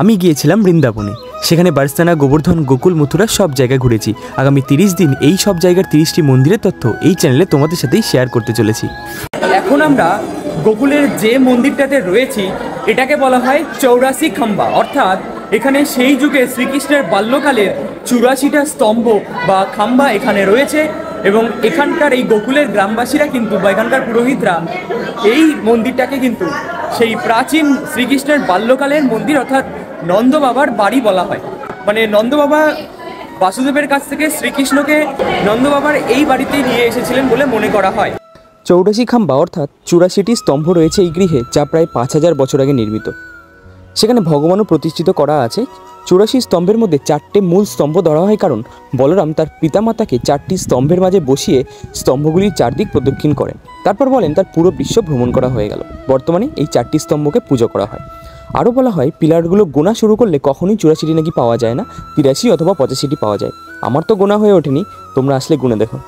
আমি গিয়েছিলাম বৃন্দাবনে, সেখানে বারসানা, গোবর্ধন, গোকুল, মথুরা সব জায়গায় ঘুরেছি। আগামী 30 দিন এই সব জায়গার 30টি মন্দিরের তথ্য এই চ্যানেলে তোমাদের সাথেই শেয়ার করতে চলেছি। এখন আমরা গোকুলের যে মন্দিরটাতে রয়েছি এটাকে বলা হয় 84 খাম্বা, অর্থাৎ এখানে সেই যুগে শ্রীকৃষ্ণের বাল্যকালের 84টা স্তম্ভ বা খাম্বা এখানে রয়েছে। এবং এখানকার এই গোকুলের গ্রামবাসীরা কিন্তু বা এখানকার পুরোহিতরা এই মন্দিরটাকে কিন্তু সেই প্রাচীন শ্রীকৃষ্ণের বাল্যকালের মন্দির অর্থাৎ নন্দ বাবার বাড়ি বলা হয়। মানে নন্দ বাবা বাসুদেবের কাছ থেকে শ্রীকৃষ্ণকে নন্দ বাবার এই বাড়িতেই নিয়ে এসেছিলেন বলে মনে করা হয়। 84 খাম্বা অর্থাৎ 84টি স্তম্ভ রয়েছে এই গৃহে, যা প্রায় 5000 বছর আগে নির্মিত। সেখানে ভগবানও প্রতিষ্ঠিত করা আছে। 84 স্তম্ভের মধ্যে 4টে মূল স্তম্ভ ধরা হয়, কারণ বলরাম তার পিতামাতাকে 4টি স্তম্ভের মাঝে বসিয়ে স্তম্ভগুলির চারদিক প্রদক্ষিণ করেন। তারপর বলেন তার পুরো বিশ্ব ভ্রমণ করা হয়ে গেল। বর্তমানে এই 4টি স্তম্ভকে পুজো করা হয়। আরও বলা হয় পিলারগুলো গোনা শুরু করলে কখনোই 84টি নাকি পাওয়া যায় না, 83 অথবা 85টি পাওয়া যায়। আমার তো গোনা হয়ে ওঠেনি, তোমরা আসলে গুনে দেখো।